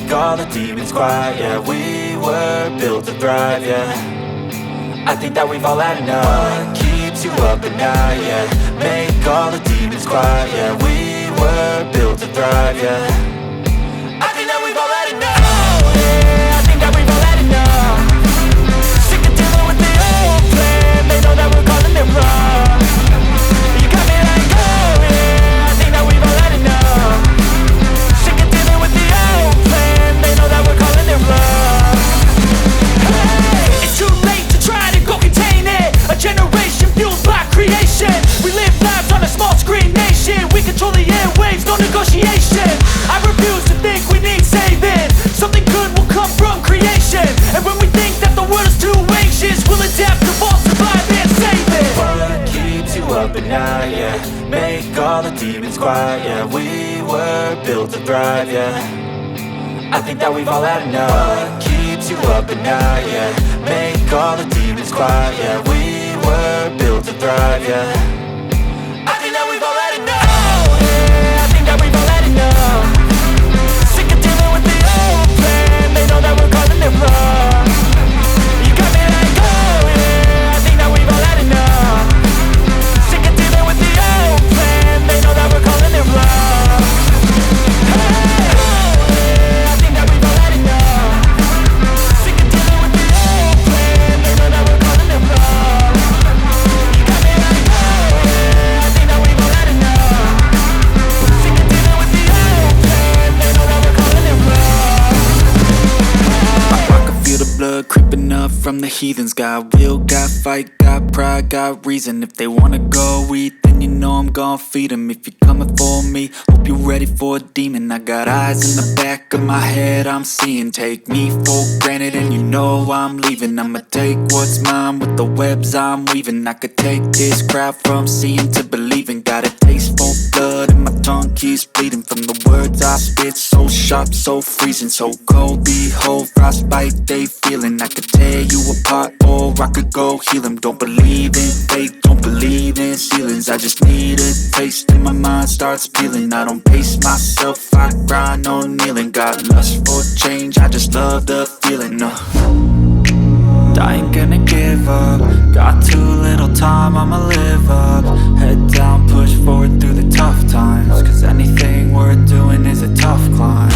make all the demons quiet. Yeah, we were built to thrive, yeah. I think that we've all had enough. What keeps you up at night, yeah. Make all the demons quiet, yeah. We were built to thrive, yeah. I think that we've all had enough. Oh, yeah, I think that we've all had enough. Sick of dealing with the old plan. They know that we're calling it wrong. You got me like, oh yeah, I think that we've all had enough. Sick of dealing with the old plan. They know that we're calling it wrong. Hey, it's too late to try to go contain it. A generation fueled by creation. We live lives on a small screen nation. We control the airwaves, no negotiation. I refuse to think we need saving. Something good will come from creation. And when we think that the world is too anxious, we'll adapt, evolve, survive and save it. What keeps you up at night, yeah. Make all the demons quiet, yeah. We were built to thrive, yeah. I think that we've all had enough. What keeps you up at night, yeah. Make all the demons quiet, yeah. We were built to thrive, yeah. I think that we've all had enough. Oh yeah, I think that we've all had enough. Sick of dealing with the old plan. They know that we're calling it wrong. You got me like, oh yeah, I think that we've all had enough. Sick of dealing with the old plan. They know that we're calling it wrong. Hey, oh yeah, I think that we've all had enough. Sick of dealing with the old plan. They know that we're calling it wrong. You got me like, oh yeah, I think that we've all had enough. Sick of dealing with the old plan. They know that we're calling it wrong. I can feel the blood creeping up from the heathens. Got will, got fight, got pride, got reason. If they wanna go eat, then you know I'm gon' feed them. If you're coming for me, hope you're ready for a demon. I got eyes in the back of my head, I'm seeing. Take me for granted and you know I'm leaving. I'ma take what's mine with the webs I'm weaving. I could take this crowd from seeing to believing. Got a taste for blood and my tongue keeps bleeding. From the words I spit, so sharp, so freezing. So cold, behold, frostbite they feeling. I could tear you apart or I could go heal them. Don't believe in fate, don't believe in ceilings. I just need a taste and my mind starts peeling. I don't pace myself, I grind on kneeling. Got lust for change, I just love the feeling. I ain't gonna give up. Got too little time, I'ma live up. Head down, push forward through the tough times. Cause anything worth doing is a tough climb.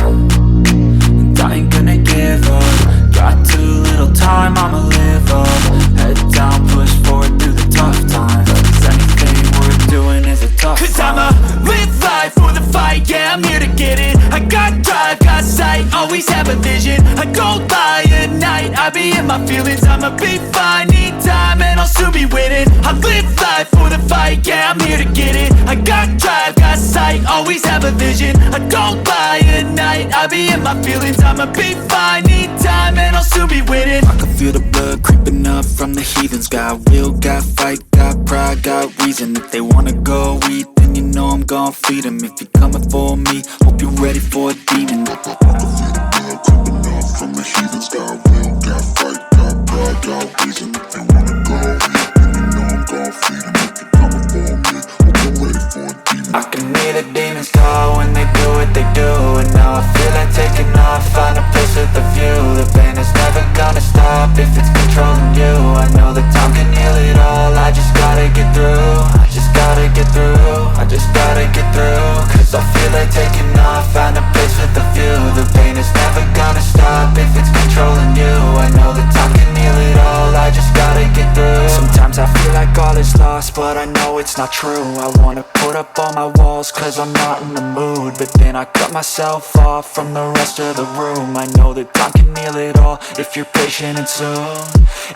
And I ain't gonna give up. Got too little time, I'ma live up. Head down, push forward through the tough times. Cause anything worth doing is a tough climb. Cause I'ma live life for the fight, yeah, I'm here to get it. I got drive, got sight, always have a vision. I go by at night, I be in my feelings. I'ma be fine, need time and I'll soon be winning. I live life for the fight, yeah, I'm here to get it. I got drive, got sight, always have a vision. I go by at night, I be in my feelings. I'ma be fine, need time and I'll soon be winning. I can feel the blood creeping up from the heathens. Got will, got fight, got pride, got reason. If they wanna go eat, then you know I'm gon' feed them. If you're coming for me, hope you're ready for a demon. I can feel the blood creeping up from the heathens. Got will, got fight, got pride, got reason. If they wanna go eat, then you know I'm gon' feed them. If you're coming for me, hope you're ready for a demon. I can hear the demons call when they do what they do. And now I feel like taking off, find a place with a view. The pain is never gonna stop if it's controlling you. I know that time can heal it all, I just gotta get through. I just gotta get through, I just gotta get through. Cause I feel like taking off, find a place with a view. The pain is never gonna stop if it's controlling you. I know that time can heal it all, I just gotta get through. Sometimes I feel like all is lost, but I know it's not true. I wanna put up all my walls cause I'm not in the mood. But then I cut myself off from the rest of the room. I know that time can heal it all if you're patient and soon.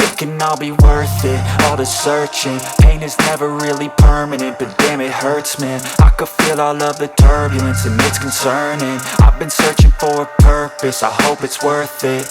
It can all be worth it, all the searching. Pain is never really permanent, but damn it hurts, man. I could feel all of the turbulence and it's concerning. I've been searching for a purpose, I hope it's worth it.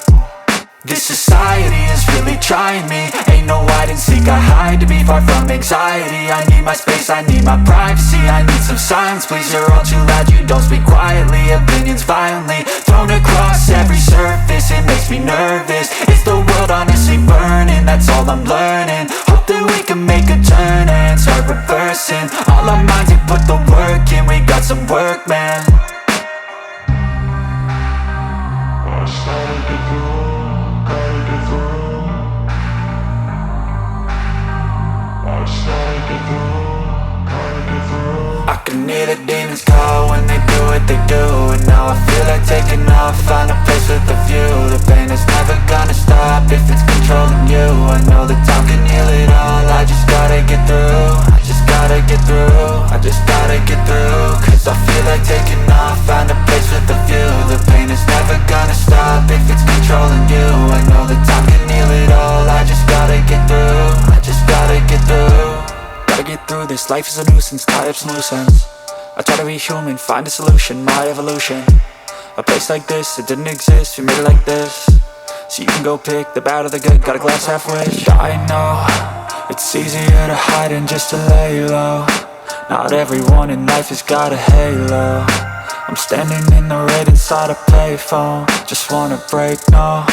This society is really trying me. Ain't no hide and seek, I hide to be far from anxiety. I need my space, I need my privacy. I need some silence, please, you're all too loud. You don't speak quietly, opinions violently thrown across every surface. It makes me nervous, it's the world honestly burning. That's all I'm learning, hope that we can make a turn and start reversing. All our minds and put the work in, we got some work, man. I can hear the demons call when they do what they do. And now I feel like taking off, find a place with a view. The pain is never gonna stop if it's controlling you. I know that time can heal it all, I just gotta get through. I just gotta get through, I just gotta get through. Cause I feel like taking off, find a place with a view. The pain is never gonna stop if it's controlling you. I know that time can heal it all, I just gotta get through. I just gotta get through. Gotta get through this, life is a nuisance, tie up some loose ends. I try to be human, find a solution, my evolution. A place like this, it didn't exist, we made it like this. So you can go pick the bad or the good, got a glass halfway. I know, it's easier to hide than just to lay low. Not everyone in life has got a halo. I'm standing in the red inside a payphone, just wanna break, no.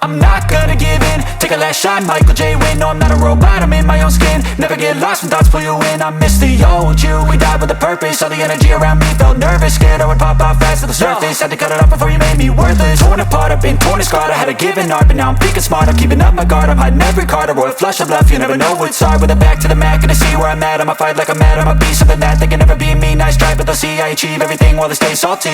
I'm not gonna give in, take a last shot, Michael J. Win. No, I'm not a robot, I'm in my own skin. Never get lost when thoughts pull you in. I miss the old you, we died with a purpose. All the energy around me felt nervous, scared I would pop out fast to the surface. Had to cut it off before you made me worthless. Torn apart, I've been torn and scarred. I had a given art, but now I'm thinking smart. I'm keeping up my guard, I'm hiding every card. A royal flush of left, you never know what's hard. With a back to the mat, gonna see where I'm at. I'ma fight like I'm mad, I'ma be something that they can never be me. Nice try, but they'll see I achieve everything while they stay salty.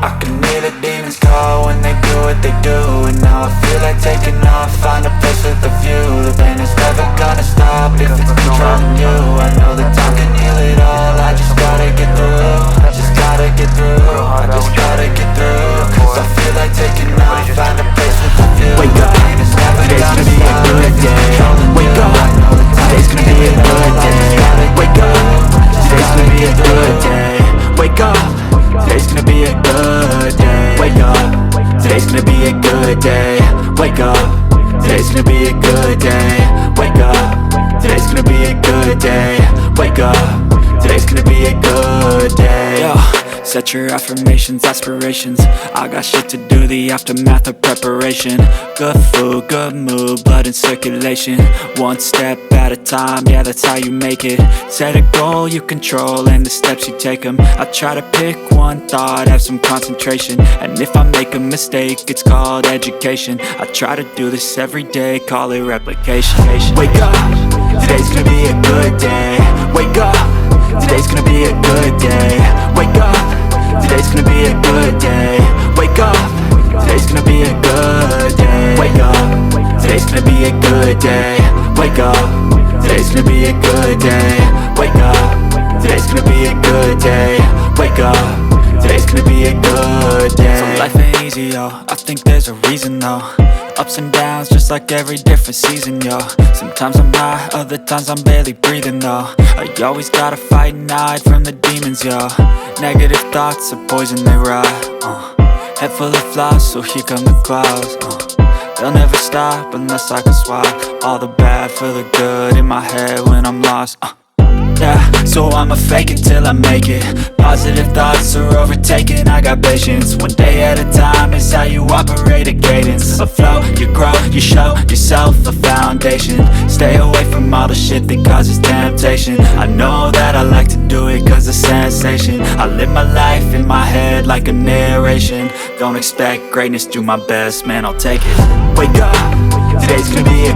I can hear the demons call when they do what they do. And now I feel like taking off, find a place with a view. The pain is never gonna stop if it's controlling you. I know that time can heal it all, I just gotta get through. I just gotta get through, I just gotta get through. Cause I feel like taking off, find a place with a view. Wake up, the pain is never today's gonna gonna be a stop good if it's day. controlling you. Wake up, I know that time today's gonna be a good day. Wake up, today's gonna be a good day. Wake up, today's gonna be a good day. Wake up, today's gonna be a good day. Wake up, today's gonna be a good day. Wake up, today's gonna be a good day. Wake up, today's gonna be a good day. Yo, set your affirmations, aspirations. I got shit to do, the aftermath of preparation. Good food, good mood, blood in circulation. One step at a time, yeah, that's how you make it. Set a goal you control and the steps you take them. I try to pick one thought, have some concentration. And if I make a mistake, it's called education. I try to do this every day, call it replication. Wake up, today's gonna be a good day. Wake up, today's gonna be a good day. Wake up, today's gonna be a good day. Wake up, today's gonna be a good day. Wake up, today's gonna be a good day. Wake up, today's gonna be a good day. Wake up, today's gonna be a good day. Wake up, today's gonna be a good day. So life ain't easy, yo, I think there's a reason though. Ups and downs, just like every different season, yo. Sometimes I'm high, other times I'm barely breathing, though. I always gotta fight and hide from the demons, yo. Negative thoughts are poison, they ride, Head full of flies, so here come the clouds, They'll never stop unless I can swap all the bad for the good in my head when I'm lost, Yeah, so I'ma fake it till I make it. Positive thoughts are overtaken, I got patience. One day at a time is how you operate a cadence. A flow, you grow, you show yourself a foundation. Stay away from all the shit that causes temptation. I know that I like to do it cause it's sensation. I live my life in my head like a narration. Don't expect greatness, do my best, man, I'll take it. Wake up, today's gonna be a